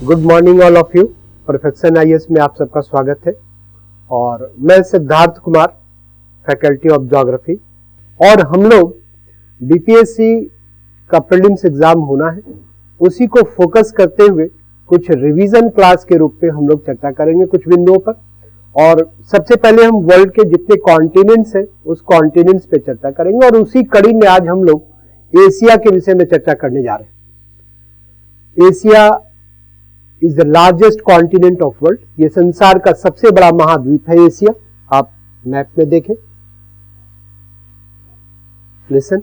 Good morning all of you. Perfection IAS में आप सबका स्वागत है और मैं Siddharth Kumar, faculty of geography. और हम लोग बीपीएससी का प्रीलिम्स एग्जाम होना है, उसी को फोकस करते हुए कुछ रिवीजन क्लास के रूप में हम लोग चर्चा करेंगे कुछ बिंदुओं पर। और सबसे पहले हम वर्ल्ड के जितने कॉन्टिनेंट्स हैं उस कॉन्टिनेंट्स पे चर्चा करेंगे और उसी कड़ी में आज हम लोग एशिया के विषय में चर्चा करने जा रहे हैं। Asia is the largest continent of world. ये संसार का सबसे बड़ा महाद्वीप है एशिया। आप मैप में देखें, लिसन,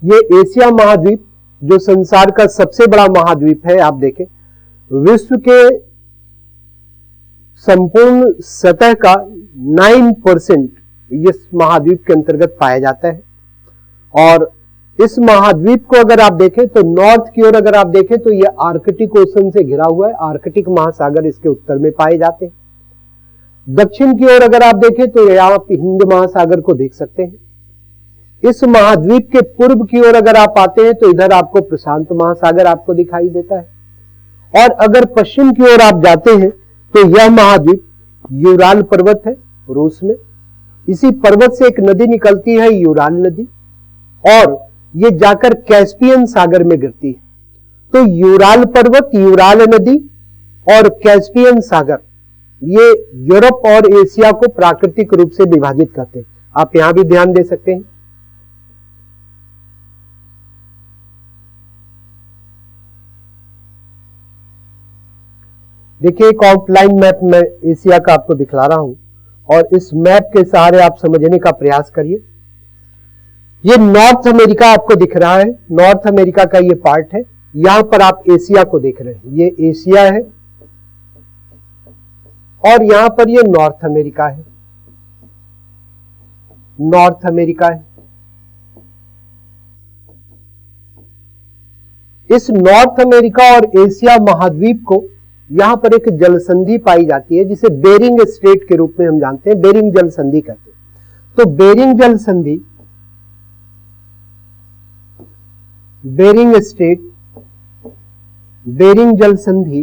ये एशिया महाद्वीप जो संसार का सबसे बड़ा महाद्वीप है, आप देखें विश्व के संपूर्ण सतह का 9% इस महाद्वीप के अंतर्गत पाया जाता है। और इस महाद्वीप को अगर आप देखें तो नॉर्थ की ओर अगर आप देखें तो यह आर्कटिक ओशन से घिरा हुआ है। आर्कटिक महासागर इसके उत्तर में पाए जाते हैं। दक्षिण की ओर अगर आप देखें तो यहां आप हिंद महासागर को देख सकते हैं। इस महाद्वीप के पूर्व की ओर अगर आप आते हैं तो इधर आपको प्रशांत महासागर आपको दिखाई देता है। और अगर पश्चिम की ओर आप जाते हैं तो यह महाद्वीप यूराल पर्वत है रूस में। इसी पर्वत से एक नदी निकलती है, यूराल नदी, और ये जाकर कैस्पियन सागर में गिरती है। तो यूराल पर्वत, यूराल नदी और कैस्पियन सागर ये यूरोप और एशिया को प्राकृतिक रूप से विभाजित करते हैं। आप यहां भी ध्यान दे सकते हैं। देखिए, एक आउटलाइन मैप मैं एशिया का आपको दिखला रहा हूं और इस मैप के सहारे आप समझने का प्रयास करिए। ये नॉर्थ अमेरिका आपको दिख रहा है, नॉर्थ अमेरिका का ये पार्ट है। यहां पर आप एशिया को देख रहे हैं, ये एशिया है और यहां पर ये नॉर्थ अमेरिका है, नॉर्थ अमेरिका है। इस नॉर्थ अमेरिका और एशिया महाद्वीप को यहां पर एक जल संधि पाई जाती है जिसे बेरिंग स्ट्रेट के रूप में हम जानते हैं, बेरिंग जल संधि कहते हैं। तो बेरिंग जल संधि, बेरिंग स्ट्रेट, बेरिंग जल संधि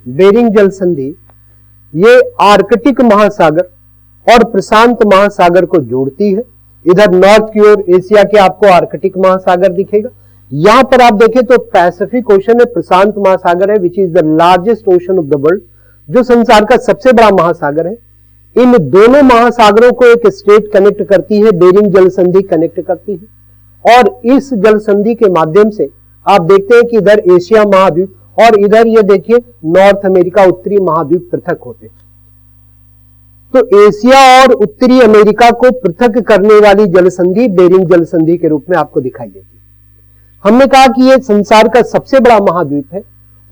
बेरिंग जल संधि ये आर्कटिक महासागर और प्रशांत महासागर को जोड़ती है। इधर नॉर्थ की ओर एशिया के आपको आर्कटिक महासागर दिखेगा। यहां पर आप देखें तो पैसिफिक ओशन है, प्रशांत महासागर है, which is the largest ocean of the world, जो संसार का सबसे बड़ा महासागर है। इन दोनों महासागरों को एक स्टेट कनेक्ट करती है, बेरिंग जल संधि कनेक्ट करती है। और इस जल संधि के माध्यम से आप देखते हैं कि इधर एशिया महाद्वीप और इधर ये देखिए नॉर्थ अमेरिका, उत्तरी महाद्वीप पृथक होते हैं। तो एशिया और उत्तरी अमेरिका को पृथक करने वाली जल संधि बेरिंग जल संधि के रूप में आपको दिखाई देती है। हमने कहा कि यह संसार का सबसे बड़ा महाद्वीप है।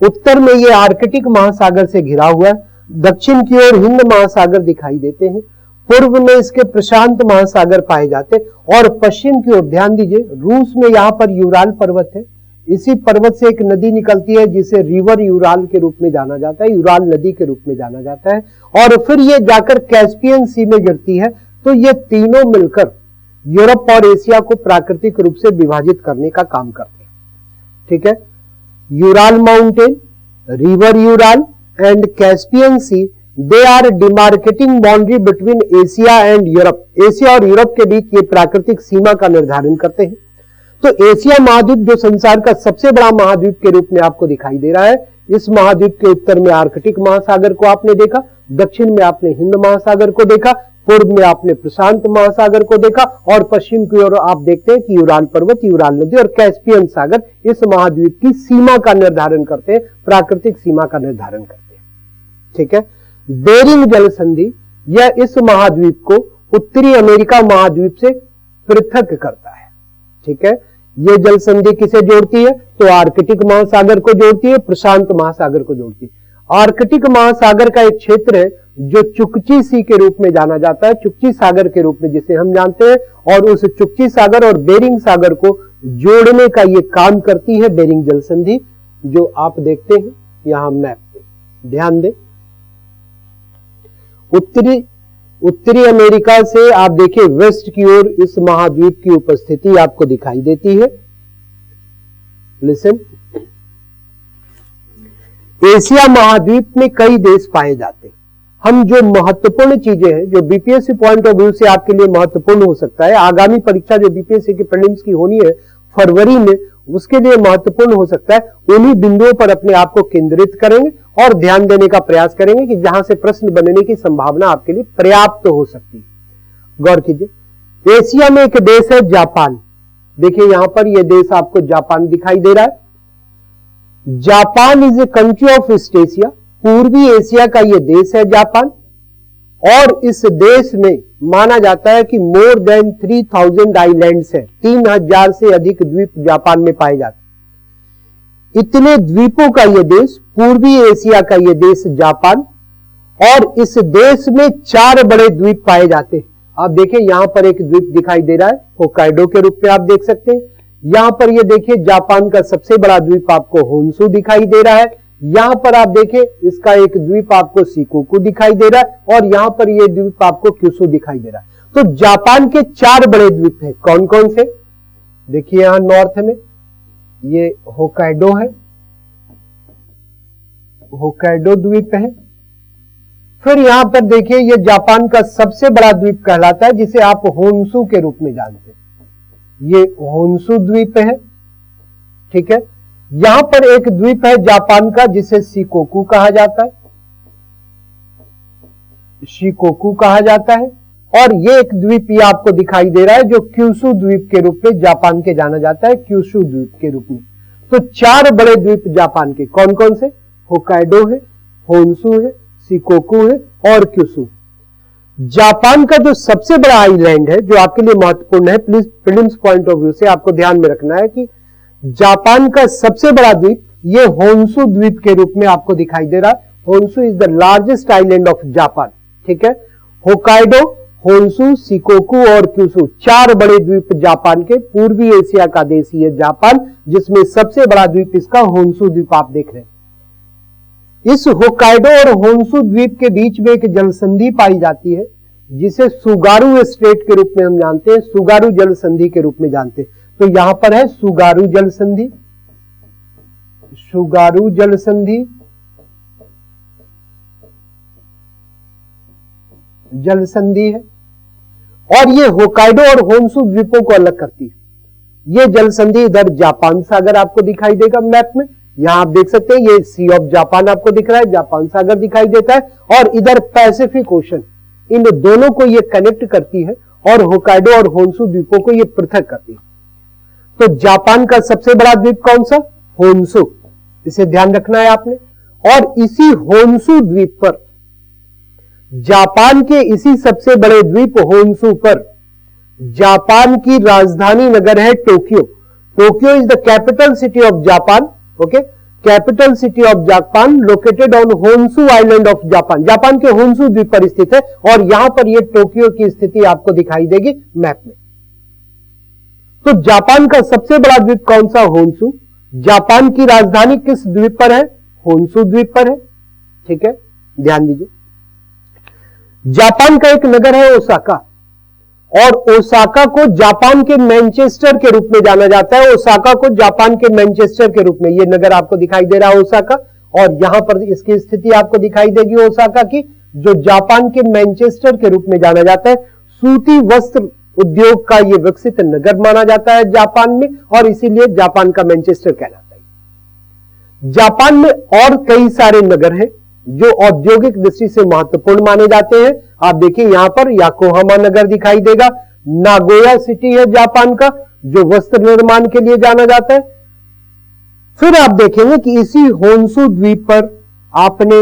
उत्तर में यह आर्कटिक महासागर से घिरा हुआ है, दक्षिण की ओर हिंद महासागर दिखाई देते हैं, पूर्व में इसके प्रशांत महासागर पाए जाते हैं और पश्चिम की ओर ध्यान दीजिए रूस में यहां पर यूराल पर्वत है। इसी पर्वत से एक नदी निकलती है जिसे रिवर यूराल के रूप में जाना जाता है, यूराल नदी के रूप में जाना जाता है, और फिर ये जाकर कैस्पियन सी में गिरती है। तो ये तीनों मिलकर यूरोप और एशिया को प्राकृतिक रूप से विभाजित करने का काम करते हैं। ठीक है, Ural mountain, river Ural and Caspian sea, they are demarcating boundary between Asia and Europe. Asia और यूरोप के बीच ये प्राकृतिक सीमा का निर्धारण करते हैं। तो एशिया महाद्वीप जो संसार का सबसे बड़ा महाद्वीप के रूप में आपको दिखाई दे रहा है, इस महाद्वीप के उत्तर में आर्कटिक महासागर को आपने देखा, दक्षिण में आपने हिंद महासागर को देखा, पूर्व में आपने प्रशांत महासागर को देखा और पश्चिम की ओर आप देखते हैं कि यूराल पर्वत, यूराल नदी और कैस्पियन सागर इस महाद्वीप की सीमा का निर्धारण करते हैं, प्राकृतिक सीमा का निर्धारण करते हैं। ठीक है, बेरिंग जल संधि यह इस महाद्वीप को उत्तरी अमेरिका महाद्वीप से पृथक करता है। ठीक है, ये जल संधि किसे जोड़ती है? तो आर्कटिक महासागर को जोड़ती है, प्रशांत महासागर को जोड़ती है। आर्कटिक महासागर का एक क्षेत्र है जो चुकची सी के रूप में जाना जाता है, चुकची सागर के रूप में जिसे हम जानते हैं, और उस चुकची सागर और बेरिंग सागर को जोड़ने का ये काम करती है बेरिंग जल संधि, जो आप देखते हैं यहां मैप पे। ध्यान दें, उत्तरी अमेरिका से आप देखिए वेस्ट की ओर इस महाद्वीप की उपस्थिति आपको दिखाई देती है। लिसन, एशिया महाद्वीप में कई देश पाए जाते हैं। हम जो महत्वपूर्ण चीजें हैं, जो बीपीएससी पॉइंट ऑफ व्यू से आपके लिए महत्वपूर्ण हो सकता है, आगामी परीक्षा जो बीपीएससी की प्रीलिम्स की होनी है फरवरी में, उसके लिए महत्वपूर्ण हो सकता है, उन्हीं बिंदुओं पर अपने आप को केंद्रित करेंगे और ध्यान देने का प्रयास करेंगे कि जहां से प्रश्न बनने की संभावना आपके लिए पर्याप्त हो सकती है। गौर कीजिए, एशिया में एक देश है जापान। देखिए यहां पर यह देश आपको जापान दिखाई दे रहा है। Japan is a country of east Asia, पूर्वी एशिया का यह देश है जापान। और इस देश में माना जाता है कि मोर देन 3000 आइलैंड्स है, 3000 से अधिक द्वीप जापान में पाए जाते हैं। इतने द्वीपों का यह देश, पूर्वी एशिया का यह देश जापान, और इस देश में 4 बड़े द्वीप पाए जाते हैं। आप देखिए यहां पर एक द्वीप दिखाई दे रहा है, होक्काइडो के रूप में आप देख सकते हैं। यहां पर ये देखिए जापान का सबसे बड़ा द्वीप आपको होन्शु दिखाई दे रहा है। यहां पर आप देखें इसका एक द्वीप आपको शिकोकू दिखाई दे रहा है, और यहां पर यह द्वीप आपको क्यूशु दिखाई दे रहा है। तो जापान के 4 बड़े द्वीप हैं। कौन कौन से? देखिए यहां नॉर्थ में ये होक्काइडो है, होक्काइडो द्वीप है। फिर यहां पर देखिए ये जापान का सबसे बड़ा द्वीप कहलाता है, जिसे आप होन्शु के रूप में जानते हैं। ये होन्शु द्वीप है, ठीक है। यहां पर एक द्वीप है जापान का जिसे शिकोकू कहा जाता है, शिकोकू कहा जाता है। और ये एक द्वीप ये आपको दिखाई दे रहा है जो क्यूशु द्वीप के रूप में जापान के जाना जाता है, क्यूशु द्वीप के रूप में। तो 4 बड़े द्वीप जापान के कौन कौन से? होक्काइडो है, होन्शु है, शिकोकू है और क्यूशु। जापान का जो सबसे बड़ा आइलैंड है, जो आपके लिए महत्वपूर्ण है, please prelims point of view से आपको ध्यान में रखना है कि जापान का सबसे बड़ा द्वीप ये होन्शु द्वीप के रूप में आपको दिखाई दे रहा है। Honshu is the largest island of Japan, ठीक है। होक्काइडो, होन्शु, शिकोकू और क्यूशु 4 बड़े द्वीप जापान के, पूर्वी एशिया का देश ये जापान, जिसमें सबसे बड़ा द्वीप इसका होन्शु द्वीप आप देख रहे हैं। इस होक्काइडो और होन्शु द्वीप के बीच में एक जल संधि पाई जाती है, जिसे सुगारू स्ट्रेट के रूप में हम जानते हैं, सुगारू जल संधि के रूप में जानते हैं। तो यहां पर है सुगारू जल संधि, सुगारू जल संधि, जल संधि है। और ये होक्काइडो और होन्शु द्वीपों को अलग करती है। ये जल संधि इधर जापान सागर आपको दिखाई देगा मैप में, यहां आप देख सकते हैं ये सी ऑफ जापान आपको दिख रहा है, जापान सागर दिखाई देता है, और इधर पैसिफिक ओशन, इन दोनों को ये कनेक्ट करती है और होक्काइडो और होन्शु द्वीपों को ये पृथक करती है। तो जापान का सबसे बड़ा द्वीप कौन सा? होन्शु, इसे ध्यान रखना है आपने। और इसी होन्शु द्वीप पर, जापान के इसी सबसे बड़े द्वीप होन्शु पर जापान की राजधानी नगर है Tokyo. Tokyo is the capital city of Japan, okay, capital city of Japan, located on Honshu island of Japan. Japan के होन्शु द्वीप पर स्थित है, और यहां पर यह टोक्यो की स्थिति आपको दिखाई देगी मैप में। तो जापान का सबसे बड़ा द्वीप कौन सा? होन्शु। जापान की राजधानी किस द्वीप पर है? होन्शु द्वीप पर है, ठीक है, ध्यान दीजिए। जापान का एक नगर है ओसाका, और ओसाका को जापान के मैनचेस्टर के रूप में जाना जाता है। ओसाका को जापान के मैनचेस्टर के रूप में, यह नगर आपको दिखाई दे रहा है ओसाका, और यहां पर इसकी स्थिति आपको दिखाई देगी ओसाका की, जो जापान के मैनचेस्टर के रूप में जाना जाता है। सूती वस्त्र उद्योग का यह विकसित नगर माना जाता है जापान में, और इसीलिए जापान का मैनचेस्टर कहलाता है। जापान में और कई सारे नगर हैं जो औद्योगिक दृष्टि से महत्वपूर्ण माने जाते हैं। आप देखिए यहां पर याकोहामा नगर दिखाई देगा, नागोया सिटी है जापान का, जो वस्त्र निर्माण के लिए जाना जाता है। फिर आप देखेंगे कि इसी होन्शु द्वीप पर आपने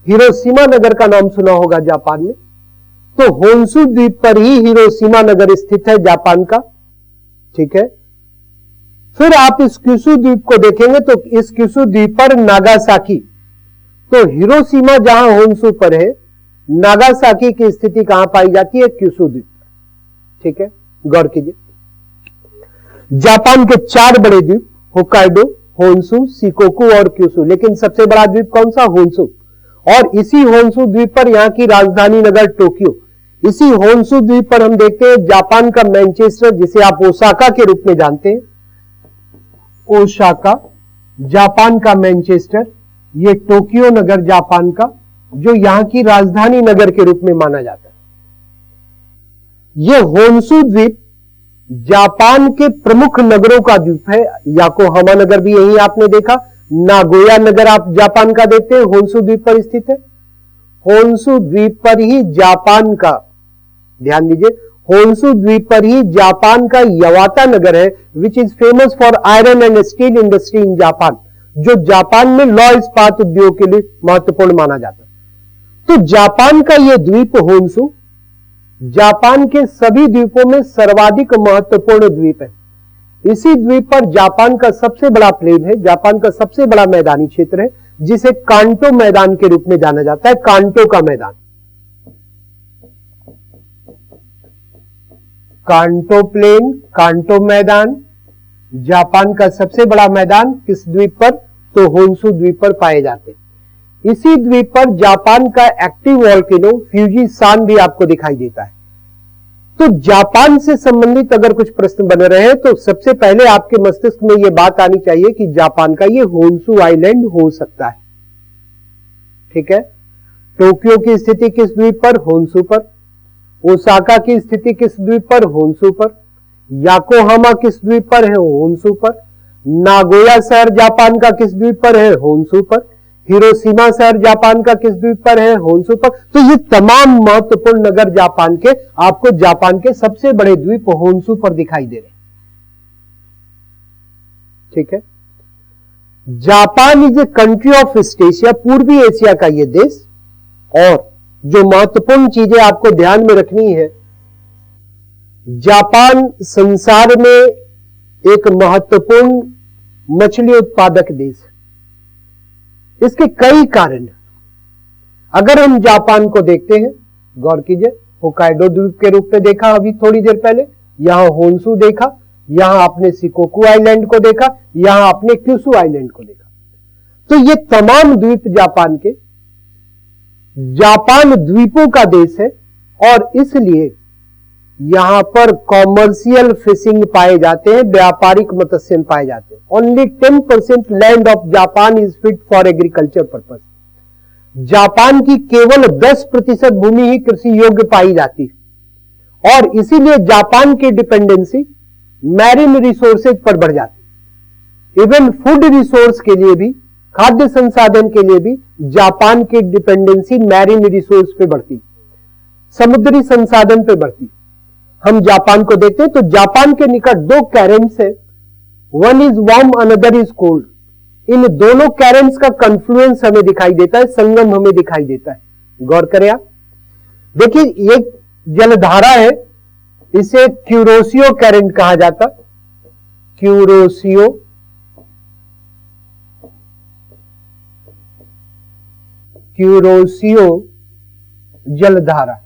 हिरोशिमा नगर का नाम सुना होगा जापान में। तो होन्शु द्वीप पर ही हिरोशिमा नगर स्थित है जापान का, ठीक है। फिर आप इस क्यूशु द्वीप को देखेंगे तो इस क्यूशु द्वीप पर नागासाकी, तो हिरोशिमा जहां होन्शु पर है, नागासाकी की स्थिति कहां पाई जाती है? क्यूशु द्वीप पर, ठीक है, गौर कीजिए। जापान के 4 बड़े द्वीप, होक्काइडो, होन्शु, शिकोकू और क्यूशु, लेकिन सबसे बड़ा द्वीप कौन सा? होन्शु। और इसी होन्शु द्वीप पर यहाँ की राजधानी नगर टोक्यो, इसी होन्शु द्वीप पर हम देखते हैं जापान का मैनचेस्टर, जिसे आप ओसाका के रूप में जानते हैं, ओसाका जापान का मैनचेस्टर, ये टोक्यो नगर जापान का, जो यहां की राजधानी नगर के रूप में माना जाता है। यह होन्शु द्वीप जापान के प्रमुख नगरों का द्वीप है। याकोहामा नगर भी यही आपने देखा, नागोया नगर आप जापान का देखते हैं, होन्शु द्वीप पर स्थित है। होन्शु द्वीप पर ही जापान का, ध्यान दीजिए, होन्शु द्वीप पर ही जापान का यवाता नगर है, which is famous for iron and steel industry in Japan, जो जापान में लौह इस्पात उद्योग के लिए महत्वपूर्ण माना जाता है। तो जापान का यह द्वीप होन्शु जापान के सभी द्वीपों में सर्वाधिक महत्वपूर्ण द्वीप है। इसी द्वीप पर जापान का सबसे बड़ा प्लेन है, जापान का सबसे बड़ा मैदानी क्षेत्र है, जिसे कांटो मैदान के रूप में जाना जाता है। कांटो का मैदान, कांटो प्लेन, कांटो मैदान, जापान का सबसे बड़ा मैदान किस द्वीप पर? तो होन्शु द्वीप पर पाए जाते हैं। इसी द्वीप पर जापान का एक्टिव वॉल्केनो फ्यूजी सान भी आपको दिखाई देता है। तो जापान से संबंधित अगर कुछ प्रश्न बने रहे तो सबसे पहले आपके मस्तिष्क में यह बात आनी चाहिए कि जापान का यह होन्शु आइलैंड हो सकता है। ठीक है, टोक्यो की स्थिति किस द्वीप पर? होन्शु पर। ओसाका की स्थिति किस द्वीप पर? होन्शु पर। याकोहामा किस द्वीप पर है? होन्शु पर। नागोया शहर जापान का किस द्वीप पर है? होन्शु पर। हिरोशिमा शहर जापान का किस द्वीप पर है? होन्शु पर। तो ये तमाम महत्वपूर्ण नगर जापान के आपको जापान के सबसे बड़े द्वीप होन्शु पर दिखाई दे रहे हैं। ठीक है, Japan is a country of east Asia, पूर्वी एशिया का यह देश। और जो महत्वपूर्ण चीजें आपको ध्यान में रखनी है, जापान संसार में एक महत्वपूर्ण मछली उत्पादक देश है। इसके कई कारण हैं। अगर हम जापान को देखते हैं, गौर कीजिए, होकाइडो द्वीप के रूप में देखा अभी थोड़ी देर पहले, यहां होन्शु देखा, यहां आपने शिकोकू आइलैंड को देखा, यहां आपने क्यूशु आइलैंड को देखा। तो ये तमाम द्वीप जापान के, जापान द्वीपों का देश है और इसलिए यहां पर कॉमर्शियल फिशिंग पाए जाते हैं, व्यापारिक मत्स्य पाए जाते हैं। Only 10% land of Japan is fit for agriculture purpose. Japan की केवल 10% भूमि ही कृषि योग्य पाई जाती है और इसीलिए जापान की डिपेंडेंसी मैरीन रिसोर्सेज पर बढ़ जाती। इवन फूड रिसोर्स के लिए भी, खाद्य संसाधन के लिए भी जापान की डिपेंडेंसी मैरीन रिसोर्स पे बढ़ती, समुद्री संसाधन पे बढ़ती। हम जापान को देखते हैं तो जापान के निकट दो कैरेंट्स है, one is warm another is cold. इन दोनों कैरेंट्स का कन्फ्लुएंस हमें दिखाई देता है, संगम हमें दिखाई देता है। गौर करें आप, देखिए ये जलधारा है, इसे क्यूरोसियो कैरेंट कहा जाता, क्यूरोसियो क्यूरोसियो जलधारा,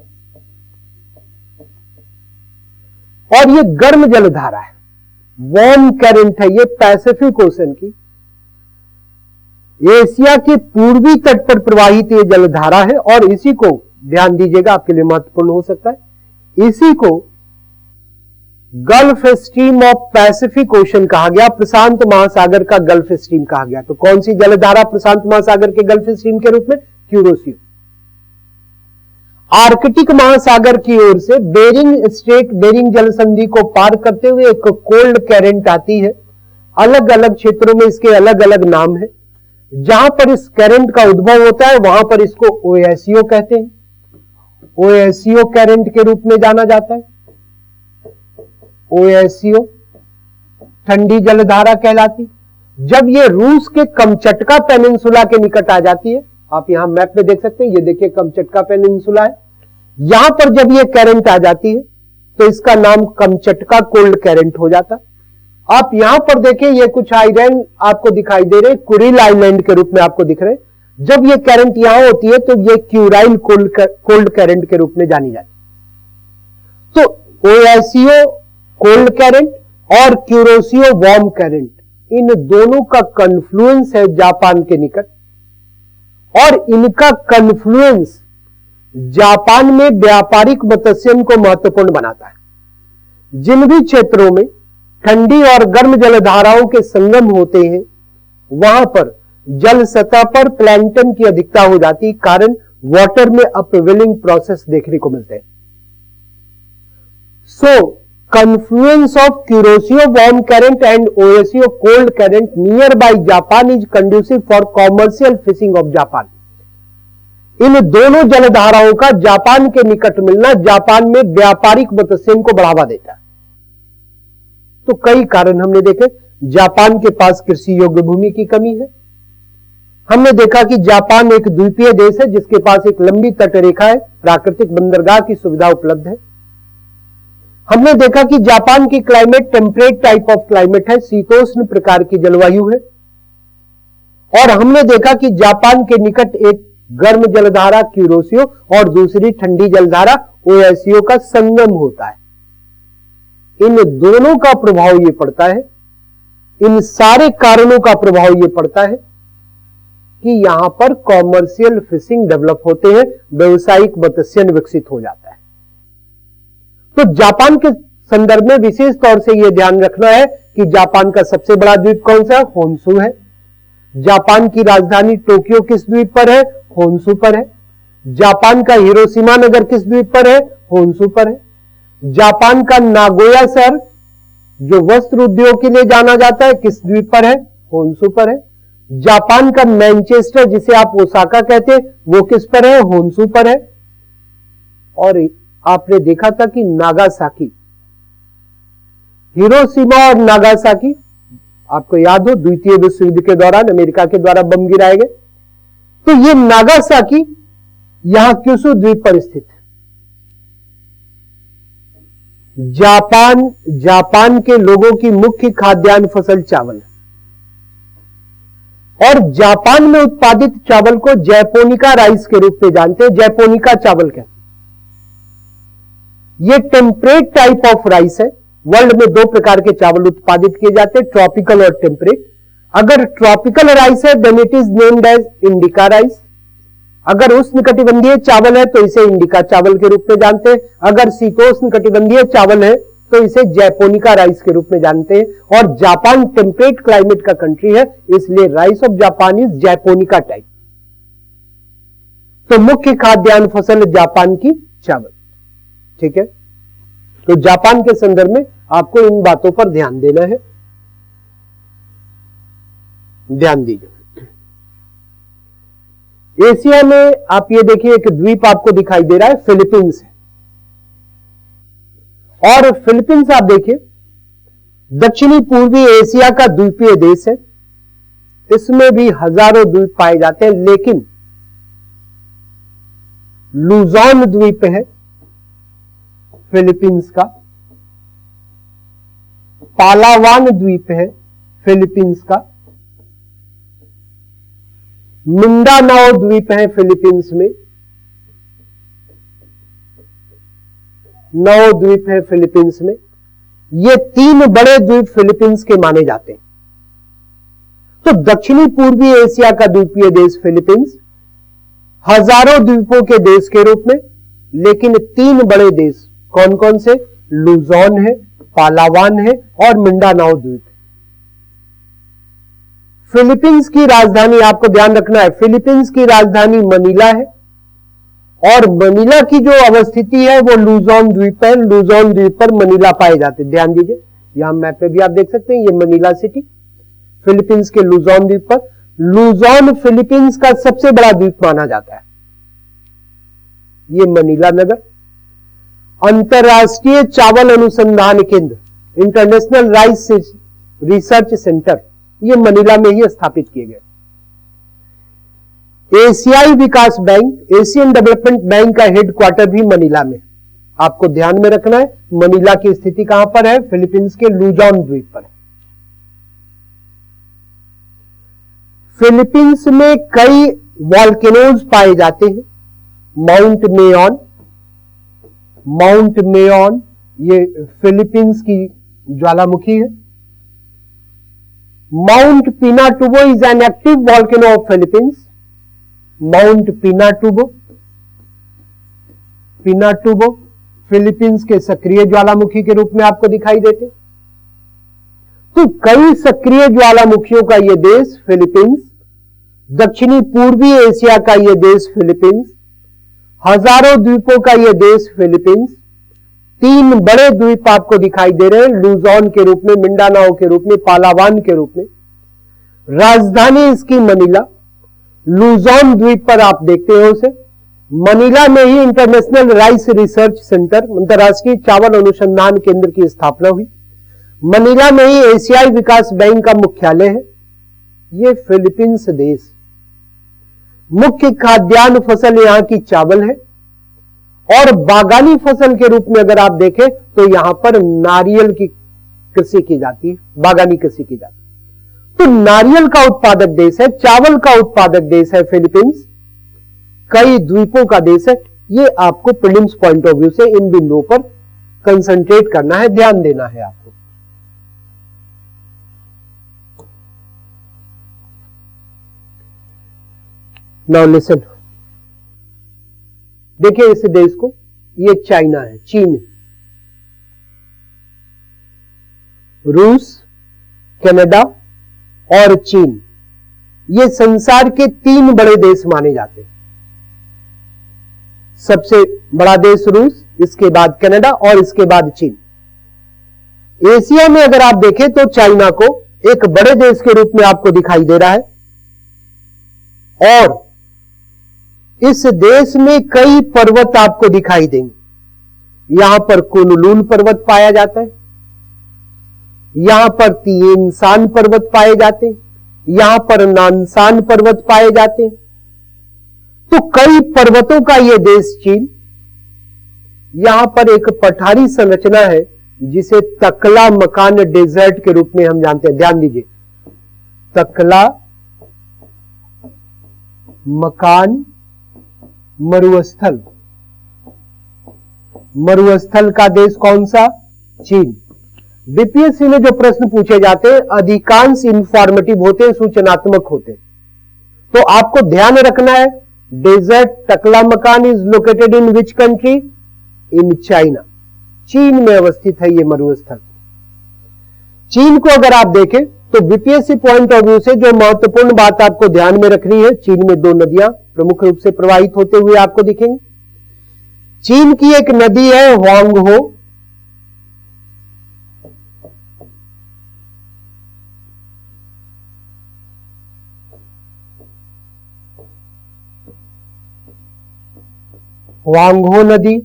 और ये गर्म जलधारा है, वार्म करंट है। ये पैसिफिक ओशन की एशिया के पूर्वी तट पर प्रवाहित ये जलधारा है और इसी को, ध्यान दीजिएगा आपके लिए महत्वपूर्ण हो सकता है, इसी को gulf stream of Pacific ocean कहा गया, प्रशांत महासागर का गल्फ स्ट्रीम कहा गया। तो कौन सी जलधारा प्रशांत महासागर के गल्फ स्ट्रीम के रूप में? क्यूरोसियो। आर्कटिक महासागर की ओर से बेरिंग स्ट्रेट, बेरिंग जल संधि को पार करते हुए एक कोल्ड करंट आती है। अलग अलग क्षेत्रों में इसके अलग अलग नाम है। जहां पर इस करंट का उद्भव होता है वहां पर इसको ओएससीओ कहते हैं, ओएससीओ करंट के रूप में जाना जाता है। ओएससीओ ठंडी जलधारा कहलाती। जब ये रूस के कमचटका पेनिनसुला के निकट आ जाती है, आप यहां मैप में देख सकते हैं, ये देखिए कमचटका पेनिनसुला है, यहां पर जब ये करंट आ जाती है तो इसका नाम कमचटका कोल्ड करंट हो जाता। आप यहां पर देखें, ये कुछ आइलैंड आपको दिखाई दे रहे, कुरिल आइलैंड के रूप में आपको दिख रहे। जब ये करंट यहां होती है तो ये क्यूराइल कोल्ड करंट के रूप में जानी जाती। तो ओएससीओ कोल्ड करंट और क्यूरोसियो वार्म करंट, इन दोनों का कन्फ्लुएंस है जापान के निकट और इनका कन्फ्लुएंस जापान में व्यापारिक मत्स्यन को महत्वपूर्ण बनाता है। जिन भी क्षेत्रों में ठंडी और गर्म जलधाराओं के संगम होते हैं वहां पर जल सतह पर प्लैंक्टन की अधिकता हो जाती, कारण वाटर में अपवेलिंग प्रोसेस देखने को मिलते हैं। सो confluence of Kuroshio warm current and Oshio cold current nearby Japan is conducive for commercial fishing of Japan। इन दोनों जलधाराओं का जापान के निकट मिलना जापान में व्यापारिक मत्स्यन को बढ़ावा देता है। तो कई कारण हमने देखे। जापान के पास कृषि योग्य भूमि की कमी है। हमने देखा कि जापान एक द्वीपीय देश है जिसके पास एक लंबी तटरेखा है, प्राकृतिक बंदरगाह की सुविधा उपलब्ध है। हमने देखा कि जापान की climate temperate type of climate है, शीतोष्ण प्रकार की जलवायु है। और हमने देखा कि जापान के निकट एक गर्म जलधारा क्यूरोसियो और दूसरी ठंडी जलधारा ओएसियो का संगम होता है। इन दोनों का प्रभाव यह पड़ता है, इन सारे कारणों का प्रभाव यह पड़ता है कि यहां पर कॉमर्शियल फिशिंग डेवलप होते हैं, व्यवसायिक मत्स्यन विकसित हो जाता है। तो जापान के संदर्भ में विशेष तौर से यह ध्यान रखना है कि जापान का सबसे बड़ा द्वीप कौन सा है? होन्शु है। जापान की राजधानी टोक्यो किस द्वीप पर है? होन्शु पर है। जापान का हिरोशिमा नगर किस द्वीप पर है? होन्शु पर है। जापान का नागोया शहर जो वस्त्र उद्योग के लिए जाना जाता है किस द्वीप पर है? होन्शु पर है। जापान का मैनचेस्टर जिसे आप ओसाका कहते हैं वो किस पर है? होन्शु पर है। और आपने देखा था कि नागासाकी, हिरोशिमा और नागासाकी आपको याद हो द्वितीय विश्व युद्ध के दौरान अमेरिका के द्वारा बम गिराए गए। तो ये नागासाकी यहां क्यूशु द्वीप पर स्थित है। जापान के लोगों की मुख्य खाद्यान्न फसल चावल है और जापान में उत्पादित चावल को जैपोनिका राइस के रूप में जानते हैं। जैपोनिका चावल कहते हैं। ये टेम्परेट टाइप ऑफ राइस है। वर्ल्ड में दो प्रकार के चावल उत्पादित किए जाते हैं, ट्रॉपिकल और टेम्परेट। अगर ट्रॉपिकल राइस है then it is named as indica rice. अगर उष्णकटिबंधीय चावल है तो इसे इंडिका चावल के रूप में जानते हैं। अगर शीतोष्ण कटिबंधीय चावल है तो इसे जैपोनिका राइस के रूप में जानते हैं। और जापान टेम्परेट क्लाइमेट का कंट्री है, इसलिए rice of Japan is japonica type. तो मुख्य खाद्यान्न फसल जापान की चावल। ठीक है, तो जापान के संदर्भ में आपको इन बातों पर ध्यान देना है। ध्यान दीजिए। एशिया में आप ये देखिए एक द्वीप आपको दिखाई दे रहा है, फिलीपींस है। और फिलीपींस आप देखिए दक्षिणी पूर्वी एशिया का द्वीपीय देश है। इसमें भी हजारों द्वीप पाए जाते हैं, लेकिन लुजोन द्वीप है फिलीपींस का, पालावान द्वीप है फिलीपींस का, मिंडानाओ द्वीप है फिलीपींस में, नौ द्वीप है फिलीपींस में। ये तीन बड़े द्वीप फिलीपींस के माने जाते हैं। तो दक्षिणी पूर्वी एशिया का द्वीपीय देश फिलीपींस, हजारों द्वीपों के देश के रूप में, लेकिन तीन बड़े देश कौन कौन से? लुजोन है, पालावान है और मिंडानाओ द्वीप है। फिलीपींस की राजधानी आपको ध्यान रखना है, फिलीपींस की राजधानी मनीला है और मनीला की जो अवस्थिति है वो लुजोन द्वीप है। लुजोन द्वीप पर मनीला पाए जाते हैं। ध्यान दीजिए, यहां मैप पे भी आप देख सकते हैं, ये मनीला सिटी फिलीपींस के लुजोन द्वीप पर। लुजोन फिलीपींस का सबसे बड़ा द्वीप माना जाता है। ये मनीला नगर, अंतरराष्ट्रीय चावल अनुसंधान केंद्र, इंटरनेशनल राइस रिसर्च सेंटर, ये मनीला में ही स्थापित किए गए। एशियाई विकास बैंक, एशियन डेवलपमेंट बैंक का हेडक्वार्टर भी मनीला में। आपको ध्यान में रखना है मनीला की स्थिति कहां पर है? फिलीपींस के लुजोन द्वीप पर। फिलीपींस में कई वॉल्केनोज पाए जाते हैं। माउंट मेयॉन ये फिलीपींस की ज्वालामुखी है। Mount Pinatubo is an active volcano of Philippines. Mount Pinatubo Philippines के सक्रिय ज्वालामुखी के रूप में आपको दिखाई देते। तो कई सक्रिय ज्वालामुखियों का यह देश फिलीपींस, दक्षिणी पूर्वी एशिया का यह देश फिलीपींस, हजारों द्वीपों का यह देश फिलीपींस, 3 बड़े द्वीप आपको दिखाई दे रहे हैं, लुजोन के रूप में, मिंडानाओ के रूप में, पालावान के रूप में। राजधानी इसकी मनीला। लुजोन द्वीप पर आप देखते हो उसे, मनीला में ही इंटरनेशनल राइस रिसर्च सेंटर, अंतर्राष्ट्रीय चावल अनुसंधान केंद्र की स्थापना हुई। मनीला में ही एशियाई विकास बैंक का मुख्यालय है। यह फिलीपींस देश, मुख्य खाद्यान्न फसल यहां की चावल है और बागानी फसल के रूप में अगर आप देखें तो यहां पर नारियल की कृषि की जाती है, बागानी कृषि की जाती है। तो नारियल का उत्पादक देश है, चावल का उत्पादक देश है फिलीपींस, कई द्वीपों का देश है। ये आपको प्रीलिम्स पॉइंट ऑफ व्यू से इन बिंदुओं पर कंसंट्रेट करना है, ध्यान देना है आपको। नाउ लिसन, देखिए इस देश को, ये चाइना है, चीन है, रूस, कनाडा और चीन, ये संसार के 3 बड़े देश माने जाते हैं। सबसे बड़ा देश रूस, इसके बाद कनाडा और इसके बाद चीन। एशिया में अगर आप देखें तो चाइना को एक बड़े देश के रूप में आपको दिखाई दे रहा है और इस देश में कई पर्वत आपको दिखाई देंगे। यहां पर कुनलुन पर्वत पाया जाता है, यहां पर तिएनशान पर्वत पाए जाते हैं, यहां पर नानशान पर्वत पाए जाते हैं। तो कई पर्वतों का यह देश चीन। यहां पर एक पठारी संरचना है जिसे तकला मकान डेजर्ट के रूप में हम जानते हैं, ध्यान दीजिए, तकला मकान मरुस्थल। मरुस्थल का देश कौन सा? चीन। बीपीएससी में जो प्रश्न पूछे जाते हैं अधिकांश इंफॉर्मेटिव होते हैं, सूचनात्मक होते हैं। तो आपको ध्यान रखना है, डेजर्ट टकला मकान is located in which country? In China. चीन में अवस्थित है यह मरुस्थल। चीन को अगर आप देखें तो बीपीएससी पॉइंट ऑफ व्यू से जो महत्वपूर्ण बात आपको ध्यान में रखनी है, चीन में 2 नदियां प्रमुख रूप से प्रवाहित होते हुए आपको दिखेंगी। चीन की एक नदी है हुआंगहो, हुआंगहो नदी,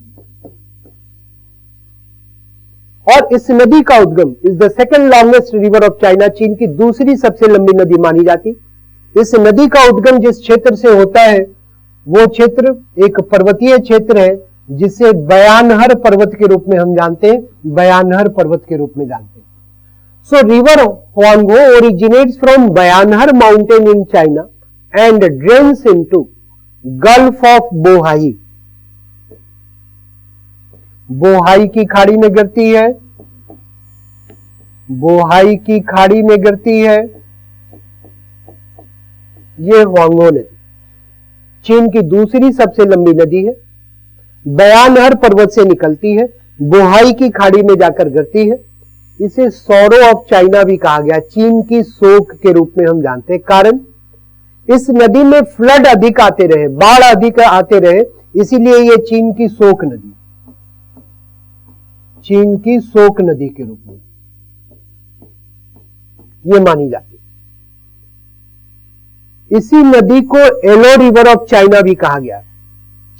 और इस नदी का उद्गम is the second longest river of China, चीन की दूसरी सबसे लंबी नदी मानी जाती। इस नदी का उद्गम जिस क्षेत्र से होता है वो क्षेत्र एक पर्वतीय क्षेत्र है जिसे बयानहर पर्वत के रूप में हम जानते हैं, बयानहर पर्वत के रूप में जानते हैं। So river Huangho originates from Bayan Har mountain in China and drains into Gulf of Bohai. Bohai की खाड़ी में गिरती है, बोहाई की खाड़ी में गिरती है ये हुआंगहो नदी। चीन की दूसरी सबसे लंबी नदी है, बयानहर पर्वत से निकलती है, बोहाई की खाड़ी में जाकर गिरती है। इसे सौरो ऑफ चाइना भी कहा गया, चीन की शोक के रूप में हम जानते हैं। कारण इस नदी में फ्लड अधिक आते रहे, बाढ़ अधिक आते रहे, इसीलिए यह चीन की शोक नदी, चीन की शोक नदी के रूप में यह मानी जाती है। इसी नदी को येलो रिवर ऑफ चाइना भी कहा गया।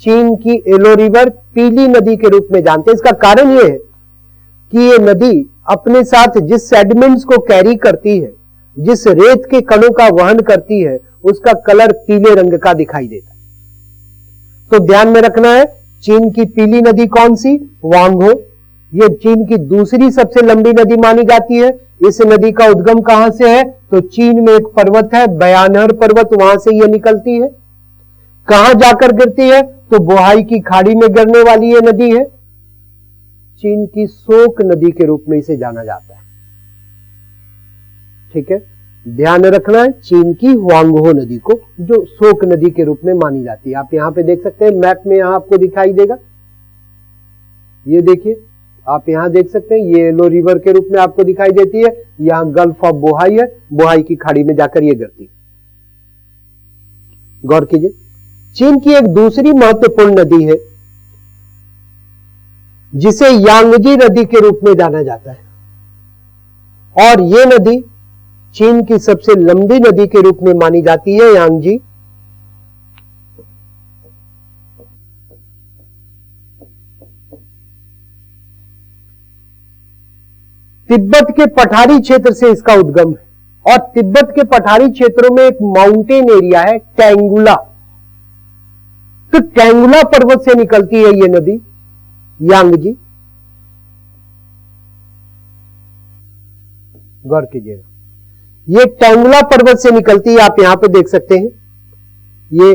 चीन की येलो रिवर पीली नदी के रूप में जानते हैं। इसका कारण यह है कि यह नदी अपने साथ जिस सेडिमेंट्स को कैरी करती है, जिस रेत के कणों का वहन करती है, उसका कलर पीले रंग का दिखाई देता है। तो ध्यान में रखना है, चीन की पीली नदी कौन सी? हुआंगहो। यह चीन की दूसरी सबसे लंबी नदी मानी जाती है। इस नदी का उद्गम कहां से है? तो चीन में एक पर्वत है बयानहर पर्वत, वहां से यह निकलती है। कहां जाकर गिरती है? तो बोहाई की खाड़ी में गिरने वाली यह नदी है। चीन की शोक नदी के रूप में इसे जाना जाता है। ठीक है, ध्यान रखना है चीन की हुआंगहो नदी को, जो शोक नदी के रूप में मानी जाती है। आप यहां पे देख सकते हैं, मैप में यहां आपको दिखाई देगा, ये देखिए आप यहां देख सकते हैं, ये येलो रिवर के रूप में आपको दिखाई देती है। यहां गल्फ ऑफ बोहाई है, बोहाई की खाड़ी में जाकर ये गिरती है। गौर कीजिए, चीन की एक दूसरी महत्वपूर्ण नदी है जिसे यांगजी नदी के रूप में जाना जाता है, और यह नदी चीन की सबसे लंबी नदी के रूप में मानी जाती है, यांगजी। तिब्बत के पठारी क्षेत्र से इसका उद्गम है, और तिब्बत के पठारी क्षेत्रों में एक माउंटेन एरिया है टेंगुला, तो टेंगुला पर्वत से निकलती है यह नदी यांगजी। गौर कीजिएगा, ये टेंगुला पर्वत से निकलती है, आप यहां पे देख सकते हैं, ये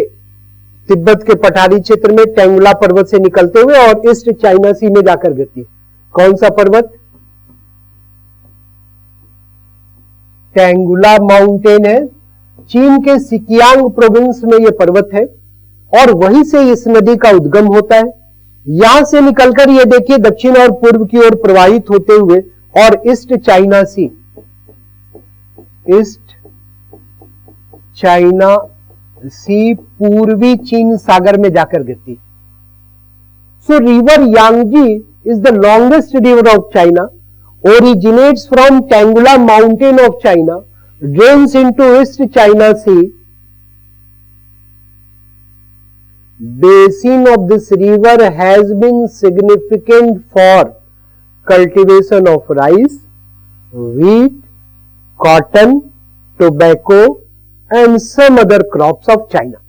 तिब्बत के पठारी क्षेत्र में टेंगुला पर्वत से निकलते हुए और ईस्ट चाइना सी में जाकर गिरती है। कौन सा पर्वत? टेंगुला माउंटेन है, चीन के सिकियांग प्रोविंस में यह पर्वत है, और वहीं से इस नदी का उद्गम होता है। यहां से निकलकर ये देखिए दक्षिण और पूर्व की ओर प्रवाहित होते हुए और ईस्ट चाइना सी, ईस्ट चाइना सी पूर्वी चीन सागर में जाकर गिरती। सो river Yangtze is the longest river of China, originates from Tangula mountain of China, drains into East China Sea. Basin of this river has been significant for cultivation of rice, wheat, cotton, tobacco and some other crops of China.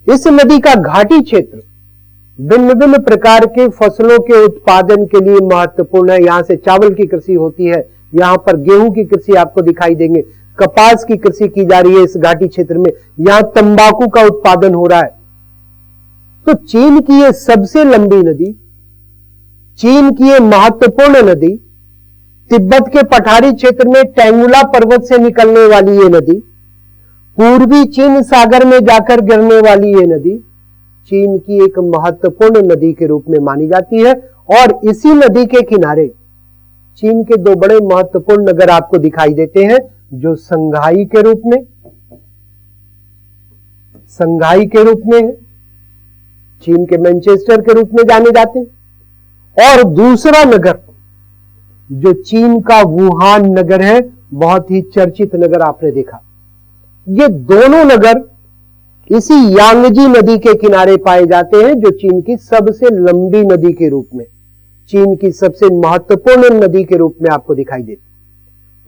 इस नदी का घाटी क्षेत्र भिन्न भिन्न प्रकार के फसलों के उत्पादन के लिए महत्वपूर्ण है। यहां से चावल की कृषि होती है, यहां पर गेहूं की कृषि आपको दिखाई देंगे, कपास की कृषि की जा रही है इस घाटी क्षेत्र में, यहां तंबाकू का उत्पादन हो रहा है। तो चीन की यह सबसे लंबी नदी, चीन की यह महत्वपूर्ण नदी, तिब्बत के पठारी क्षेत्र में टेंगुला पर्वत से निकलने वाली यह नदी, पूर्वी चीन सागर में जाकर गिरने वाली यह नदी चीन की एक महत्वपूर्ण नदी के रूप में मानी जाती है। और इसी नदी के किनारे चीन के दो बड़े महत्वपूर्ण नगर आपको दिखाई देते हैं, जो संघाई के रूप में, संघाई के रूप में है, चीन के मैनचेस्टर के रूप में जाने जाते हैं, और दूसरा नगर जो चीन का वुहान नगर है, बहुत ही चर्चित नगर आपने देखा। ये दोनों नगर इसी यांगजी नदी के किनारे पाए जाते हैं, जो चीन की सबसे लंबी नदी के रूप में, चीन की सबसे महत्वपूर्ण नदी के रूप में आपको दिखाई देती।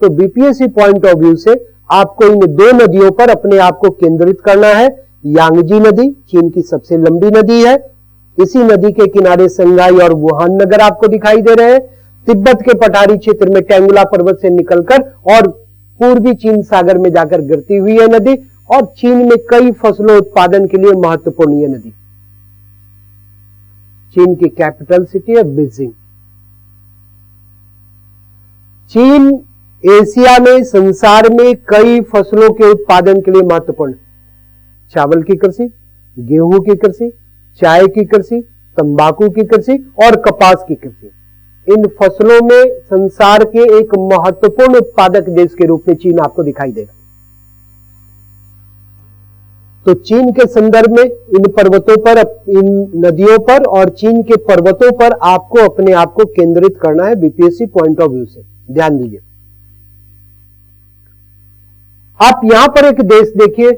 तो बीपीएससी पॉइंट ऑफ व्यू से आपको इन दो नदियों पर अपने आप को केंद्रित करना है। यांगजी नदी चीन की सबसे लंबी नदी है, इसी नदी के किनारे संघाई और वुहान नगर आपको दिखाई दे रहे हैं। तिब्बत के पठारी क्षेत्र में टेंगुला पर्वत से निकलकर और पूर्वी चीन सागर में जाकर गिरती हुई है नदी, और चीन में कई फसलों उत्पादन के लिए महत्वपूर्ण यह नदी। चीन की कैपिटल सिटी है बीजिंग। चीन एशिया में, संसार में कई फसलों के उत्पादन के लिए महत्वपूर्ण, चावल की कृषि, गेहूं की कृषि, चाय की कृषि, तंबाकू की कृषि और कपास की कृषि। इन फसलों में संसार के एक महत्वपूर्ण उत्पादक देश के रूप में चीन आपको दिखाई देगा। तो चीन के संदर्भ में इन पर्वतों पर, इन नदियों पर और चीन के पर्वतों पर आपको अपने आप को केंद्रित करना है बीपीएससी पॉइंट ऑफ व्यू से। ध्यान दीजिए, आप यहां पर एक देश देखिए,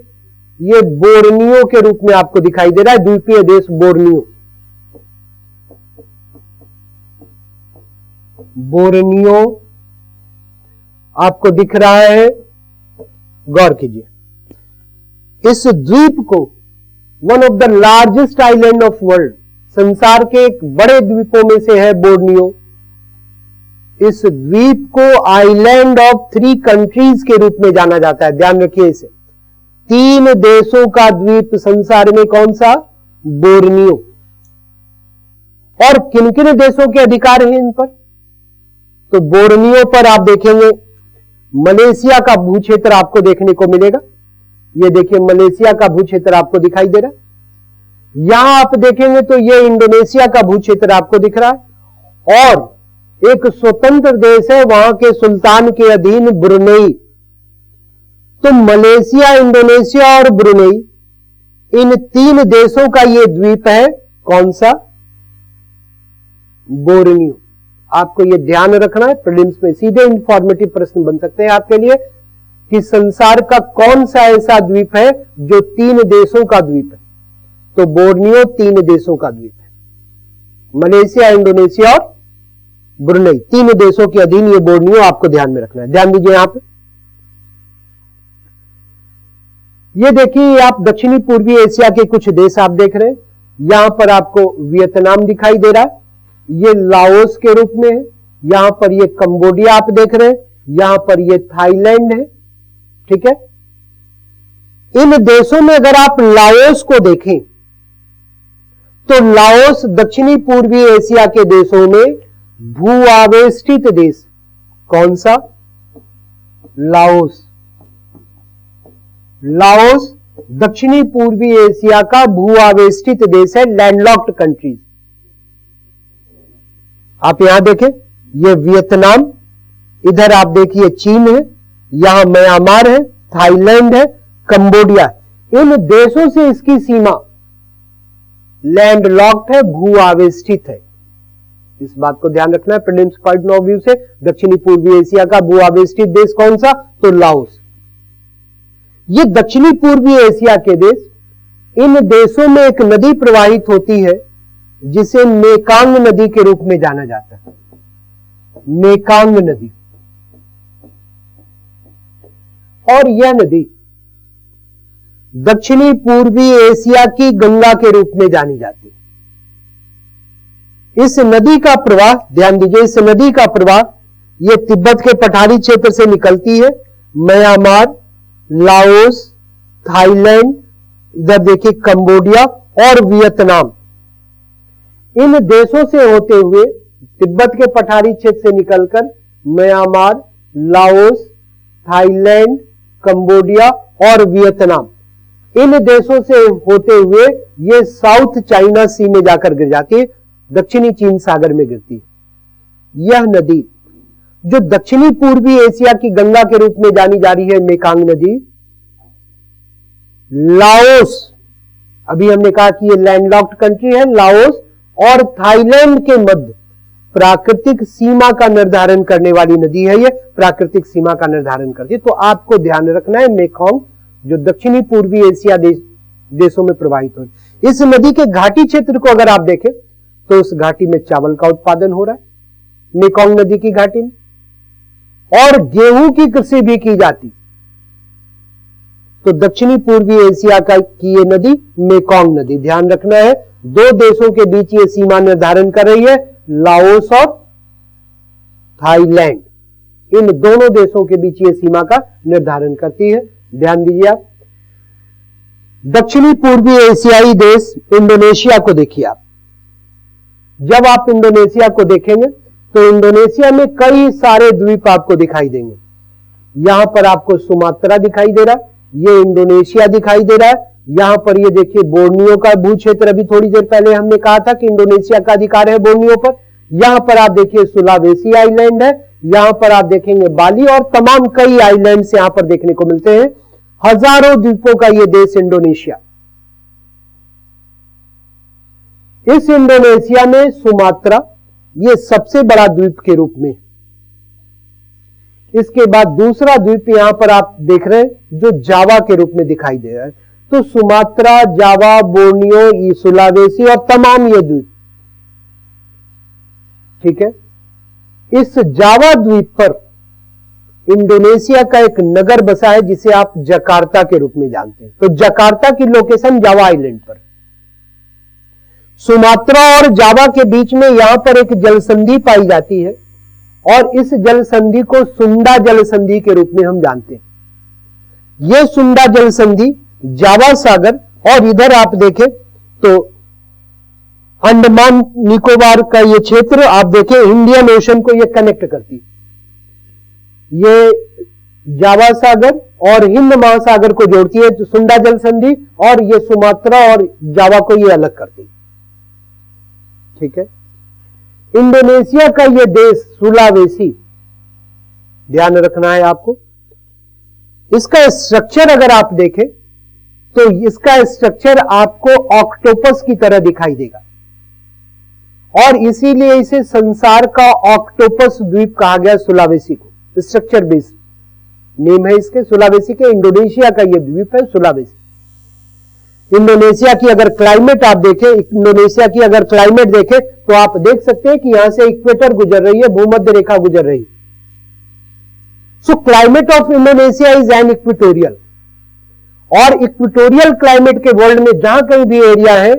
ये बोर्नियो के रूप में आपको दिखाई दे रहा है, द्वीपीय देश बोर्नियो। बोर्नियो आपको दिख रहा है, गौर कीजिए। इस द्वीप को one of the largest island of world, संसार के एक बड़े द्वीपों में से है बोर्नियो। इस द्वीप को आइलैंड ऑफ 3 कंट्रीज के रूप में जाना जाता है। ध्यान रखिए इसे, 3 देशों का द्वीप संसार में कौन सा? बोर्नियो। और किन किन देशों के अधिकार हैं इन पर? तो बोर्नियो पर आप देखेंगे मलेशिया का भूक्षेत्र आपको देखने को मिलेगा। ये देखिए मलेशिया का भूक्षेत्र आपको दिखाई दे रहा है। यहां आप देखेंगे तो ये इंडोनेशिया का भूक्षेत्र आपको दिख रहा है और एक स्वतंत्र देश है वहां के सुल्तान के अधीन ब्रुनेई। तो मलेशिया, इंडोनेशिया और ब्रुनेई, इन तीन देशों का ये द्वीप है। कौन सा? बोर्नियो। आपको ये ध्यान रखना है, प्रीलिम्स में सीधे इंफॉर्मेटिव प्रश्न बन सकते हैं आपके लिए कि संसार का कौन सा ऐसा द्वीप है जो तीन देशों का द्वीप है। तो बोर्नियो तीन देशों का द्वीप है। मलेशिया, इंडोनेशिया और ब्रुनेई, तीन देशों के अधीन ये बोर्नियो आपको ध्यान में रखना है। ध्यान दीजिए यहां पे, ये देखिए आप दक्षिणी पूर्वी एशिया के कुछ देश आप देख रहे हैं। यहां पर आपको वियतनाम दिखाई दे रहा है, ये लाओस के रूप में है। यहां पर ये कंबोडिया आप देख रहे हैं, यहां पर ये थाईलैंड है। ठीक है, इन देशों में अगर आप लाओस को देखें तो लाओस दक्षिणी पूर्वी एशिया के देशों में भू आवेष्टित देश। कौन सा? लाओस। लाओस दक्षिणी पूर्वी एशिया का भू आवेष्टित देश है, लैंडलॉक्ड कंट्रीज। आप यहां देखें, ये वियतनाम, इधर आप देखिए चीन है, यहां म्यांमार है, थाईलैंड है, कंबोडिया है। इन देशों से इसकी सीमा लैंडलॉक्ड है, भू आवेष्टित है। इस बात को ध्यान रखना है प्रीलिम्स पॉइंट ऑफ व्यू से। दक्षिणी पूर्वी एशिया का भू आवेष्टित देश कौन सा? तो लाओस। ये दक्षिणी पूर्वी एशिया के देश, इन देशों में एक नदी प्रवाहित होती है जिसे मेकांग नदी के रूप में जाना जाता है। मेकांग नदी। और यह नदी दक्षिणी पूर्वी एशिया की गंगा के रूप में जानी जाती है। इस नदी का प्रवाह, ध्यान दीजिए, इस नदी का प्रवाह यह तिब्बत के पठारी क्षेत्र से निकलती है। म्यांमार, लाओस, थाईलैंड, इधर देखिए कंबोडिया और वियतनाम, इन देशों से होते हुए तिब्बत के पठारी क्षेत्र से निकलकर म्यांमार, लाओस, थाईलैंड, कंबोडिया और वियतनाम, इन देशों से होते हुए ये साउथ चाइना सी में जाकर गिर जाती है, दक्षिणी चीन सागर में गिरती है। यह नदी जो दक्षिणी पूर्वी एशिया की गंगा के रूप में जानी जा रही है, मेकांग नदी, लाओस, अभी हमने कहा कि ये लैंडलॉक्ड कंट्री है, लाओस और थाईलैंड के मध्य प्राकृतिक सीमा का निर्धारण करने वाली नदी है। ये प्राकृतिक सीमा का निर्धारण करती है। तो आपको ध्यान रखना है मेकॉन्ग जो दक्षिणी पूर्वी एशिया देशों में प्रवाहित हो। इस नदी के घाटी क्षेत्र को अगर आप देखें तो उस घाटी में चावल का उत्पादन हो रहा है, मेकॉन्ग नदी की घाटी में, और गेहूं की कृषि भी की जाती। तो दक्षिणी पूर्वी एशिया की ये नदी मेकॉन्ग नदी, ध्यान रखना है, दो देशों के बीच ये सीमा निर्धारण कर रही है, लाओस और थाईलैंड। इन दोनों देशों के बीच ये सीमा का निर्धारण करती है। ध्यान दीजिए आप। दक्षिणी पूर्वी एशियाई देश इंडोनेशिया को देखिए आप। जब आप इंडोनेशिया को देखेंगे तो इंडोनेशिया में कई सारे द्वीप आपको दिखाई देंगे। यहां पर आपको सुमात्रा दिखाई दे रहा है, ये इंडोनेशिया दिखाई दे रहा है। यहां पर ये देखिए बोर्नियो का भू क्षेत्र, अभी थोड़ी देर पहले हमने कहा था कि इंडोनेशिया का अधिकार है बोर्नियो पर। यहां पर आप देखिए सुलावेसी आइलैंड है, यहां पर आप देखेंगे बाली और तमाम कई आइलैंड्स यहां पर देखने को मिलते हैं। हजारों द्वीपों का यह देश इंडोनेशिया। इस इंडोनेशिया में सुमात्रा ये सबसे बड़ा द्वीप के रूप में। इसके बाद दूसरा द्वीप यहां पर आप देख रहे हैं जो जावा के रूप में दिखाई दे रहा है। तो सुमात्रा, जावा, बोर्नियो, सुलावेसी और तमाम ये द्वीप, ठीक है। इस जावा द्वीप पर इंडोनेशिया का एक नगर बसा है जिसे आप जकार्ता के रूप में जानते हैं। तो जकार्ता की लोकेशन जावा आइलैंड पर। सुमात्रा और जावा के बीच में यहां पर एक जल संधि पाई जाती है और इस जल संधि को सुंडा जल संधि के रूप में हम जानते हैं। यह सुंडा जल संधि जावा सागर और इधर आप देखें तो अंडमान निकोबार का यह क्षेत्र आप देखें इंडियन ओशन को यह कनेक्ट करती है। ये जावा सागर और हिंद महासागर को जोड़ती है, सुंडा जल संधि, और ये सुमात्रा और जावा को ये अलग करती है। ठीक है। इंडोनेशिया का ये देश सुलावेसी, ध्यान रखना है आपको। इसका स्ट्रक्चर अगर आप देखें तो इसका स्ट्रक्चर आपको ऑक्टोपस की तरह दिखाई देगा, और इसीलिए इसे संसार का ऑक्टोपस द्वीप कहा गया सुलावेसी को। स्ट्रक्चर बेस्ड नेम है इसके, सुलावेसी के। इंडोनेशिया का यह द्वीप है सुलावेसी। इंडोनेशिया की अगर क्लाइमेट आप देखें, इंडोनेशिया की अगर क्लाइमेट देखें तो आप देख सकते हैं कि यहां से इक्वेटर गुजर रही है, भूमध्य रेखा गुजर रही है। So climate of Indonesia is an equatorial, और इक्वेटोरियल क्लाइमेट के वर्ल्ड में जहां कहीं भी एरिया है,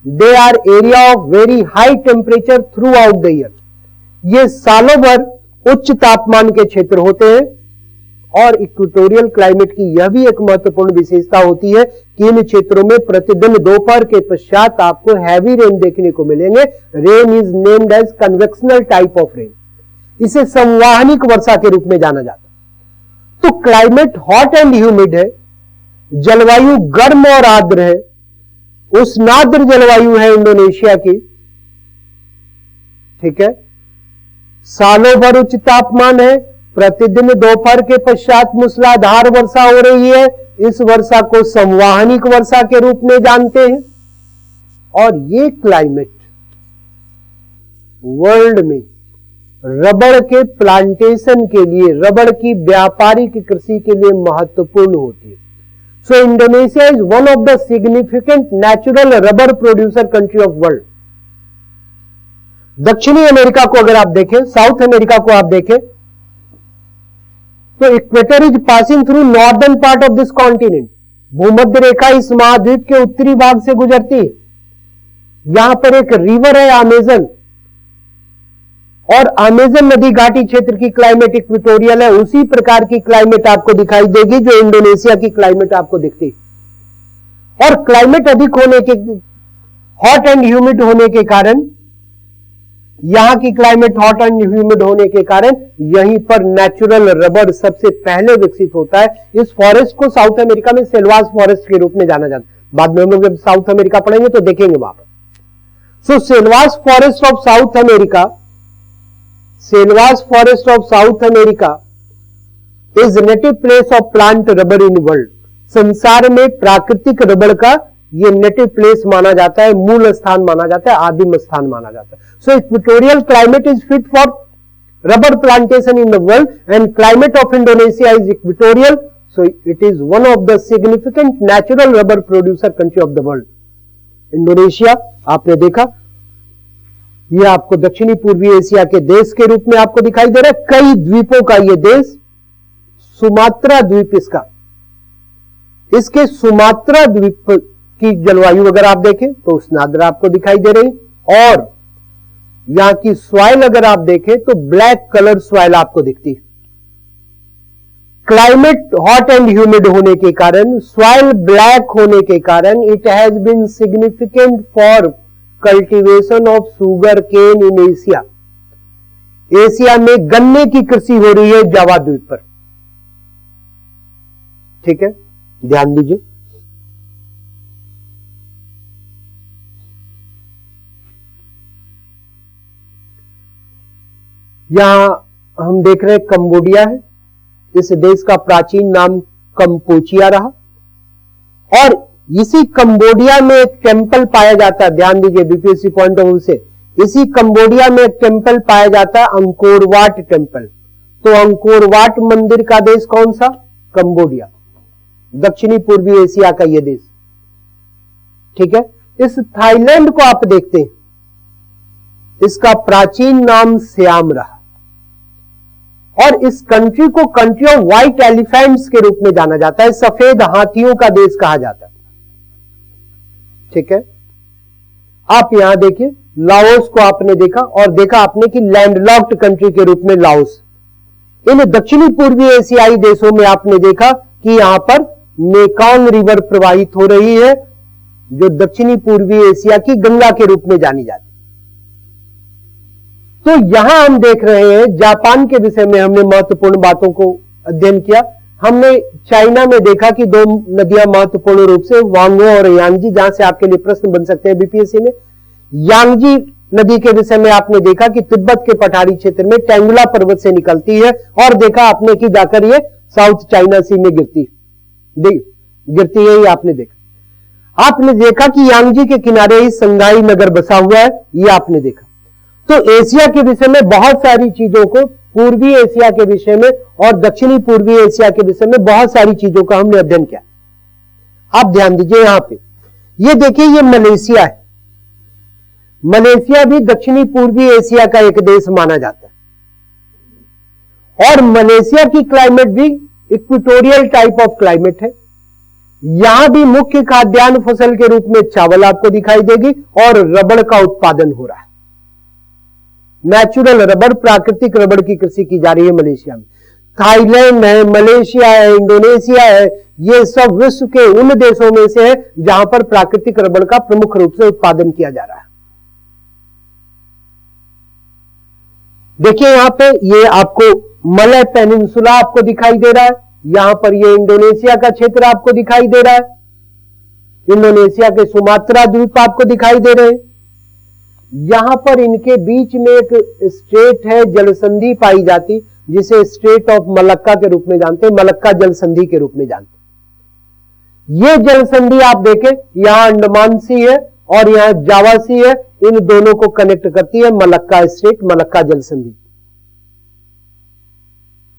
they are area of very high temperature throughout the year. ये सालों भर उच्च तापमान के क्षेत्र होते हैं, और इक्वेटोरियल क्लाइमेट की यह भी एक महत्वपूर्ण विशेषता होती है कि इन क्षेत्रों में प्रतिदिन दोपहर के पश्चात आपको हैवी रेन देखने को मिलेंगे। Rain is named as convectional type of rain, इसे संवाहनिक वर्षा के रूप में जाना जाता है। तो क्लाइमेट हॉट एंड ह्यूमिड है, जलवायु गर्म और आर्द्र है, उष्णाद्र जलवायु है इंडोनेशिया की। ठीक है। सालों भर उच्च तापमान है, प्रतिदिन दोपहर के पश्चात मूसलाधार वर्षा हो रही है। इस वर्षा को संवाहनिक वर्षा के रूप में जानते हैं। और ये क्लाइमेट वर्ल्ड में रबड़ के प्लांटेशन के लिए, रबड़ की व्यापारिक कृषि के लिए महत्वपूर्ण होती है। So Indonesia is one of the significant natural rubber producer country of world. दक्षिणी अमेरिका को अगर आप देखें, साउथ अमेरिका को आप देखें, तो equator is passing through northern part of this continent. भूमध्य रेखा इस महाद्वीप के उत्तरी भाग से गुजरती है। यहां पर एक रिवर है अमेजन, और अमेजन नदी घाटी क्षेत्र की क्लाइमेट इक्वेटोरियल है। उसी प्रकार की क्लाइमेट आपको दिखाई देगी जो इंडोनेशिया की क्लाइमेट आपको दिखती है। और क्लाइमेट अधिक होने के, हॉट एंड ह्यूमिड होने के कारण, यहां की क्लाइमेट हॉट एंड ह्यूमिड होने के कारण यहीं पर नेचुरल रबर सबसे पहले विकसित होता है। इस फॉरेस्ट को साउथ अमेरिका में सेल्वास फॉरेस्ट के रूप में जाना जाता है। बाद में हम लोग जब साउथ अमेरिका पढ़ेंगे तो देखेंगे वहां पर। So selvas forest of South America, selvas forest of South America is native place of plant rubber in world. संसार में प्राकृतिक रबर का ये नेटिव प्लेस माना जाता है, मूल स्थान माना जाता है, आदिम स्थान माना जाता है। So equatorial climate is fit for rubber plantation in the world, and climate of Indonesia is equatorial, so it is one of the significant natural rubber producer country of the world. Indonesia आपने देखा, यह आपको दक्षिणी पूर्वी Asia के देश के रूप में आपको दिखाई दे रहा है। कई द्वीपों का यह देश, सुमात्रा द्वीप इसके सुमात्रा द्वीप की जलवायु अगर आप देखें तो उष्णाद्र आपको दिखाई दे रही, और यहां की सॉइल अगर आप देखें तो ब्लैक कलर सॉइल आपको दिखती है। क्लाइमेट हॉट एंड ह्यूमिड होने के कारण, सॉइल ब्लैक होने के कारण, it has been significant for cultivation of sugarcane in Asia. Asia में गन्ने की कृषि हो रही है जावा द्वीप पर। ठीक है, ध्यान दीजिए। यहां हम देख रहे हैं कंबोडिया है। इस देश का प्राचीन नाम कंपोचिया रहा, और इसी कंबोडिया में एक टेंपल पाया जाता है। ध्यान दीजिए, बीपीएससी पॉइंट ऑफ व्यू से इसी कंबोडिया में एक टेंपल पाया जाता है, अंकोर वाट टेंपल। तो अंकोर वाट मंदिर का देश कौन सा? कंबोडिया, दक्षिणी पूर्वी एशिया का यह देश। ठीक है। इस थाईलैंड को आप देखते हैं, इसका प्राचीन नाम सियाम रहा, और इस कंट्री को कंट्री ऑफ व्हाइट एलिफेंट्स के रूप में जाना जाता है। सफेद हाथियों का देश कहा जाता है। ठीक है। आप यहां देखिए, लाओस को आपने देखा, और देखा आपने कि लैंडलॉक्ड कंट्री के रूप में लाओस। इन दक्षिणी पूर्वी एशियाई देशों में आपने देखा कि यहां पर मेकॉन्ग रिवर प्रवाहित हो रही है, जो दक्षिणी पूर्वी एशिया की गंगा के रूप में जानी जाती है। तो यहां हम देख रहे हैं, जापान के विषय में हमने महत्वपूर्ण बातों को अध्ययन किया, हमने चाइना में देखा कि दो नदियां महत्वपूर्ण रूप से वांगो और यांगजी, जहां से आपके लिए प्रश्न बन सकते हैं बीपीएससी में। यांगजी नदी के विषय में आपने देखा कि तिब्बत के पठारी क्षेत्र में टेंगुला पर्वत से निकलती है और देखा आपने कि जाकर ये साउथ चाइना सी में गिरती है, ये आपने देखा। आपने देखा कि यांगजी के किनारे ही संघाई नगर बसा हुआ है, ये आपने देखा। तो एशिया के विषय में बहुत सारी चीजों को, पूर्वी एशिया के विषय में और दक्षिणी पूर्वी एशिया के विषय में बहुत सारी चीजों का हमने अध्ययन किया। आप ध्यान दीजिए यहां पे, ये देखिए ये मलेशिया है। मलेशिया भी दक्षिणी पूर्वी एशिया का एक देश माना जाता है और मलेशिया की क्लाइमेट भी इक्वेटोरियल टाइप ऑफ क्लाइमेट है। यहां भी मुख्य खाद्यान्न फसल के रूप में चावल आपको दिखाई देगी और रबड़ का उत्पादन हो रहा है। नेचुरल रबड़, प्राकृतिक रबड़ की कृषि की जा रही है मलेशिया में। थाईलैंड है, मलेशिया है, इंडोनेशिया है, ये सब विश्व के उन देशों में से है जहां पर प्राकृतिक रबड़ का प्रमुख रूप से उत्पादन किया जा रहा है। देखिए यहां पे ये आपको मलय पेनिनसुला आपको दिखाई दे रहा है, यहां पर ये इंडोनेशिया का क्षेत्र आपको दिखाई दे रहा है। इंडोनेशिया के सुमात्रा द्वीप आपको दिखाई दे रहे हैं। यहां पर इनके बीच में एक स्ट्रेट है, जलसंधि पाई जाती, जिसे स्ट्रेट ऑफ मलक्का के रूप में जानते हैं, मलक्का जलसंधि के रूप में जानते हैं। ये जलसंधि आप देखें, यहां अंडमान सी है और यहां जावा सी है, इन दोनों को कनेक्ट करती है मलक्का स्ट्रेट, मलक्का जलसंधि।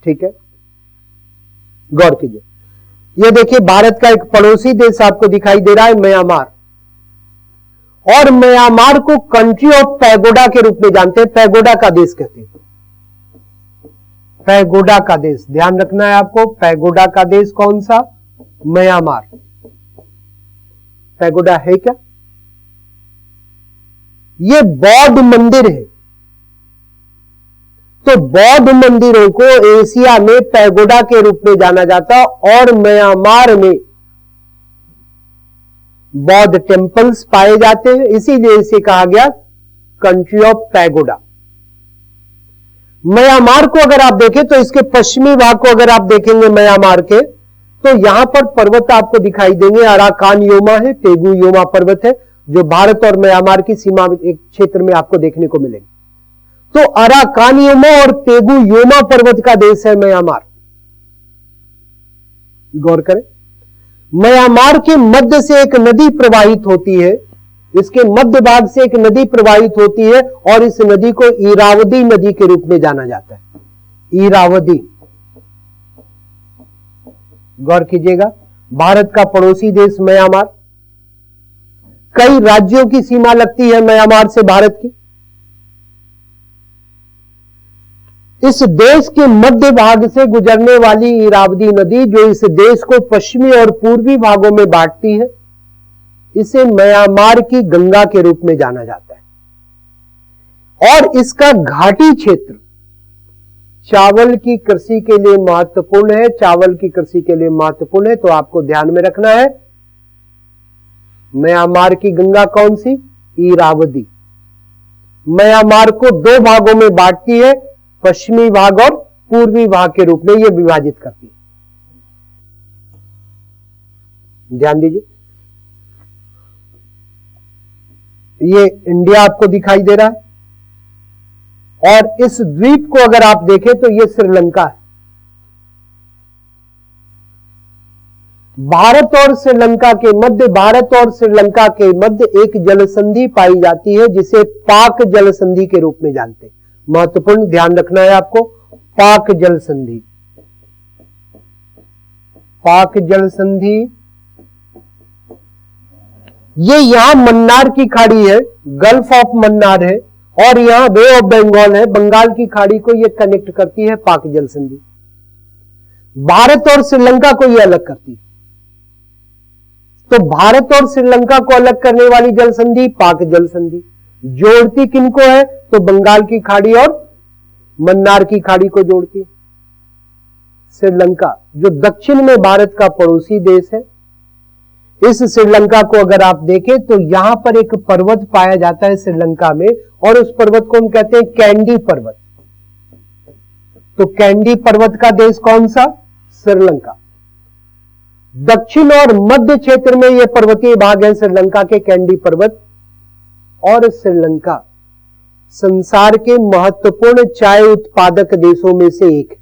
ठीक है, गौर कीजिए। ये देखिए भारत का एक पड़ोसी देश आपको दिखाई दे रहा है, म्यांमार, और म्यांमार को कंट्री ऑफ पैगोडा के रूप में जानते हैं, पैगोडा का देश कहते हैं। पैगोडा का देश ध्यान रखना है आपको, पैगोडा का देश कौन सा? म्यांमार। पैगोडा है क्या? ये बौद्ध मंदिर है। तो बौद्ध मंदिरों को एशिया में पैगोडा के रूप में जाना जाता और म्यांमार में बौद्ध टेम्पल्स पाए जाते हैं, इसीलिए इसे कहा गया कंट्री ऑफ पैगोडा। म्यांमार को अगर आप देखें तो इसके पश्चिमी भाग को अगर आप देखेंगे म्यांमार के, तो यहां पर पर्वत आपको दिखाई देंगे, अराकान योमा है, तेगु योमा पर्वत है, जो भारत और म्यांमार की सीमा एक क्षेत्र में आपको देखने को मिलेंगे। तो अराकान योमा और तेगु योमा पर्वत का देश है म्यांमार। गौर करें, म्यांमार के मध्य से एक नदी प्रवाहित होती है, इसके मध्य भाग से एक नदी प्रवाहित होती है और इस नदी को इरावदी नदी के रूप में जाना जाता है। इरावदी, गौर कीजिएगा, भारत का पड़ोसी देश म्यांमार, कई राज्यों की सीमा लगती है म्यांमार से भारत की। इस देश के मध्य भाग से गुजरने वाली इरावदी नदी, जो इस देश को पश्चिमी और पूर्वी भागों में बांटती है, इसे म्यांमार की गंगा के रूप में जाना जाता है। और इसका घाटी क्षेत्र चावल की कृषि के लिए महत्वपूर्ण है, चावल की कृषि के लिए महत्वपूर्ण है, तो आपको ध्यान में रखना है म्यांमार की गंगा कौन सी? इरावदी। म्यांमार को दो भागों में बांटती है, पश्चिमी भाग और पूर्वी भाग के रूप में यह विभाजित करती है। ध्यान दीजिए, ये इंडिया आपको दिखाई दे रहा है और इस द्वीप को अगर आप देखें तो यह श्रीलंका है। भारत और श्रीलंका के मध्य एक जलसंधि पाई जाती है, जिसे पाक जलसंधि के रूप में जानते हैं। महत्वपूर्ण ध्यान रखना है आपको, पाक जलसंधि। पाक जलसंधि ये यहां मन्नार की खाड़ी है, गल्फ ऑफ मन्नार है, और यहां बे ऑफ बंगाल है, बंगाल की खाड़ी को यह कनेक्ट करती है पाक जलसंधि। भारत और श्रीलंका को यह अलग करती है। तो भारत और श्रीलंका को अलग करने वाली जलसंधि पाक जलसंधि। जोड़ती किनको है? तो बंगाल की खाड़ी और मन्नार की खाड़ी को जोड़ती है। श्रीलंका जो दक्षिण में भारत का पड़ोसी देश है, इस श्रीलंका को अगर आप देखें तो यहां पर एक पर्वत पाया जाता है श्रीलंका में, और उस पर्वत को हम कहते हैं कैंडी पर्वत। तो कैंडी पर्वत का देश कौन सा? श्रीलंका। दक्षिण और मध्य क्षेत्र में यह पर्वतीय भाग है श्रीलंका के कैंडी पर्वत। और श्रीलंका संसार के महत्वपूर्ण चाय उत्पादक देशों में से एक है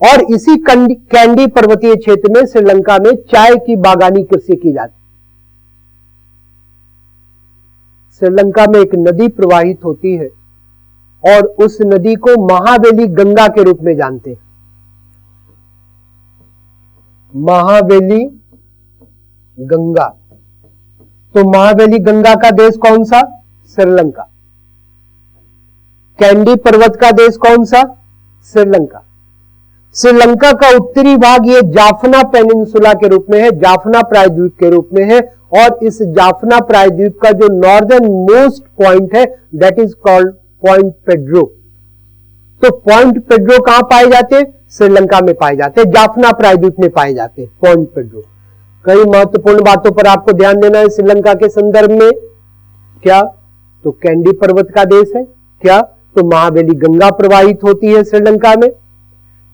और इसी कैंडी पर्वतीय क्षेत्र में श्रीलंका में चाय की बागानी कृषि की जाती है। श्रीलंका में एक नदी प्रवाहित होती है और उस नदी को महावेली गंगा के रूप में जानते हैं। महावेली गंगा। तो महावेली गंगा का देश कौन सा? श्रीलंका। कैंडी पर्वत का देश कौन सा? श्रीलंका। श्रीलंका का उत्तरी भाग ये जाफना पेनिनसुला के रूप में है, जाफना प्रायद्वीप के रूप में है और इस जाफना प्रायद्वीप का जो नॉर्दर्न मोस्ट पॉइंट है that is called point Pedro. तो पॉइंट पेड्रो कहां पाए जाते हैं? श्रीलंका में पाए जाते हैं, जाफना प्रायद्वीप में पाए जाते हैं पॉइंट पेड्रो। कई महत्वपूर्ण बातों पर आपको ध्यान देना है श्रीलंका के संदर्भ में। क्या? तो कैंडी पर्वत का देश है। क्या? तो महावेली गंगा प्रवाहित होती है श्रीलंका में।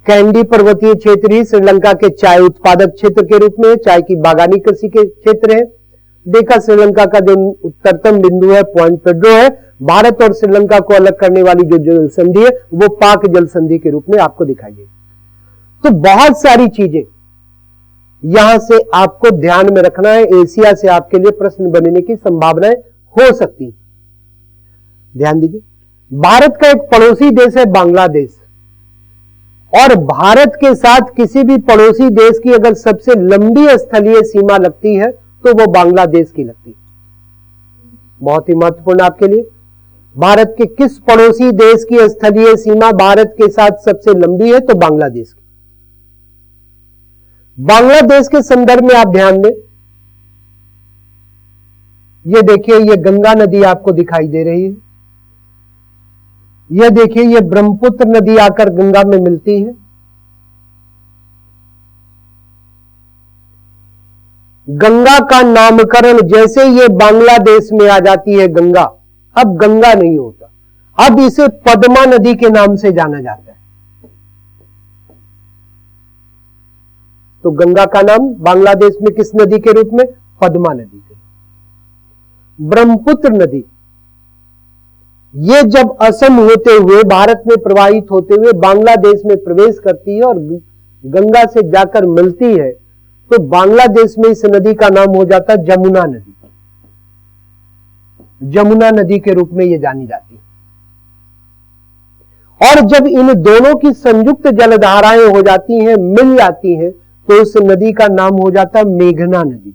कैंडी पर्वतीय क्षेत्र ही श्रीलंका के चाय उत्पादक क्षेत्र के रूप में, चाय की बागानी कृषि के क्षेत्र है। देखा श्रीलंका का जो उत्तरतम बिंदु है पॉइंट पेड्रो है। भारत और श्रीलंका को अलग करने वाली जो जल संधि है वो पाक जल संधि के रूप में आपको दिखाई देगी। तो बहुत सारी चीजें यहां से आपको ध्यान में रखना है। एशिया से आपके लिए प्रश्न बनने की संभावनाएं हो सकती। ध्यान दीजिए, भारत का एक पड़ोसी देश है बांग्लादेश और भारत के साथ किसी भी पड़ोसी देश की अगर सबसे लंबी स्थलीय सीमा लगती है तो वो बांग्लादेश की लगती है। बहुत ही महत्वपूर्ण आपके लिए, भारत के किस पड़ोसी देश की स्थलीय सीमा भारत के साथ सबसे लंबी है? तो बांग्लादेश की। बांग्लादेश के संदर्भ में आप ध्यान दें, ये देखिए ये गंगा नदी आपको दिखाई दे रही है। यह देखिए ये ब्रह्मपुत्र नदी आकर गंगा में मिलती है। गंगा का नामकरण जैसे ये बांग्लादेश में आ जाती है गंगा, अब गंगा नहीं होता, अब इसे पद्मा नदी के नाम से जाना जाता है। तो गंगा का नाम बांग्लादेश में किस नदी के रूप में? पद्मा नदी के। ब्रह्मपुत्र नदी ये जब असम होते हुए भारत में प्रवाहित होते हुए बांग्लादेश में प्रवेश करती है और गंगा से जाकर मिलती है तो बांग्लादेश में इस नदी का नाम हो जाता है जमुना नदी। जमुना नदी के रूप में यह जानी जाती है। और जब इन दोनों की संयुक्त जलधाराएं हो जाती हैं, मिल जाती हैं, तो उस नदी का नाम हो जाता है मेघना नदी,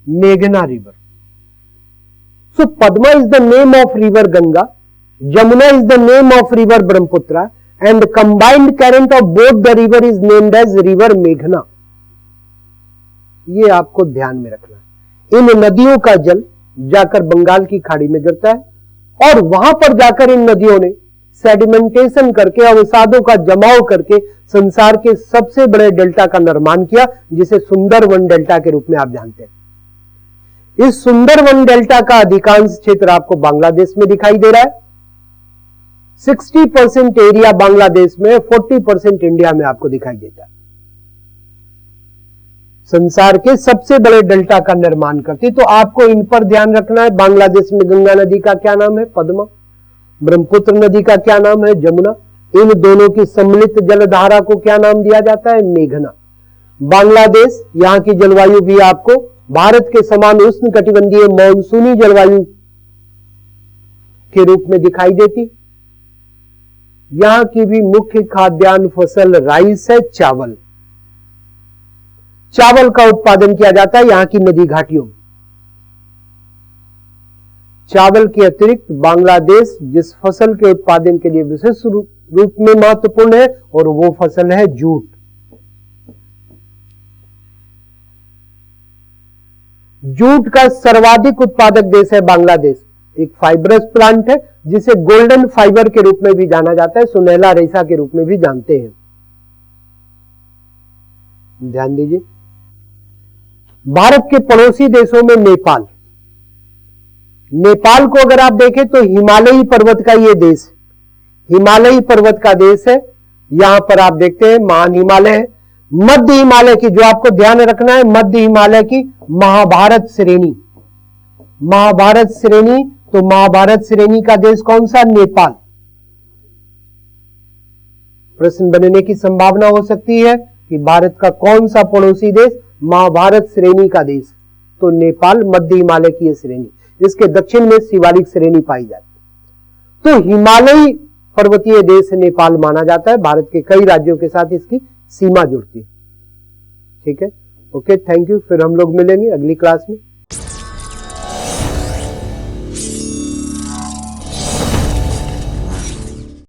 मेघना river. So Padma is the name of river Ganga, Jamuna is the name of river Brahmaputra, and the combined current of both the river is named as river Meghna. ये आपको ध्यान में रखना है। इन नदियों का जल जाकर बंगाल की खाड़ी में गिरता है और वहां पर जाकर इन नदियों ने सेडिमेंटेशन करके अवसादों का जमाव करके संसार के सबसे बड़े डेल्टा का निर्माण किया, जिसे सुंदरवन डेल्टा के रूप में आप जानते हैं। इस सुंदरवन डेल्टा का अधिकांश क्षेत्र आपको बांग्लादेश में दिखाई दे रहा है। 60% एरिया बांग्लादेश में, 40% इंडिया में आपको दिखाई देता है। संसार के सबसे बड़े डेल्टा का निर्माण करती, तो आपको इन पर ध्यान रखना है। बांग्लादेश में गंगा नदी का क्या नाम है? पद्मा। ब्रह्मपुत्र नदी का क्या नाम है? जमुना। इन दोनों की सम्मिलित जलधारा को क्या नाम दिया जाता है? मेघना। बांग्लादेश, यहां की जलवायु भी आपको भारत के समान उष्ण कटिबंधीय मानसूनी जलवायु के रूप में दिखाई देती। यहां की भी मुख्य खाद्यान्न फसल राइस है, चावल। चावल का उत्पादन किया जाता है यहां की नदी घाटियों में। चावल के अतिरिक्त बांग्लादेश जिस फसल के उत्पादन के लिए विशेष रूप में महत्वपूर्ण है और वो फसल है जूट। जूट का सर्वाधिक उत्पादक देश है बांग्लादेश। एक फाइबरस प्लांट है जिसे गोल्डन फाइबर के रूप में भी जाना जाता है, सुनहला रेशा के रूप में भी जानते हैं। ध्यान दीजिए, भारत के पड़ोसी देशों में नेपाल। नेपाल को अगर आप देखें तो हिमालयी पर्वत का यह देश, हिमालयी पर्वत का देश है। यहां पर आप देखते हैं महान हिमालय है। मध्य हिमालय की, जो आपको ध्यान रखना है, मध्य हिमालय की महाभारत श्रेणी, महाभारत श्रेणी, तो महाभारत श्रेणी का देश कौन सा? नेपाल। प्रश्न बनने की संभावना हो सकती है कि भारत का कौन सा पड़ोसी देश महाभारत श्रेणी का देश? तो नेपाल, मध्य हिमालय की यह श्रेणी। इसके दक्षिण में शिवालिक श्रेणी पाई जाती है। तो हिमालयी पर्वतीय देश नेपाल माना जाता है। भारत के कई राज्यों के साथ इसकी सीमा जुड़ती है। ठीक है, ओके, थैंक यू। फिर हम लोग मिलेंगे अगली क्लास में।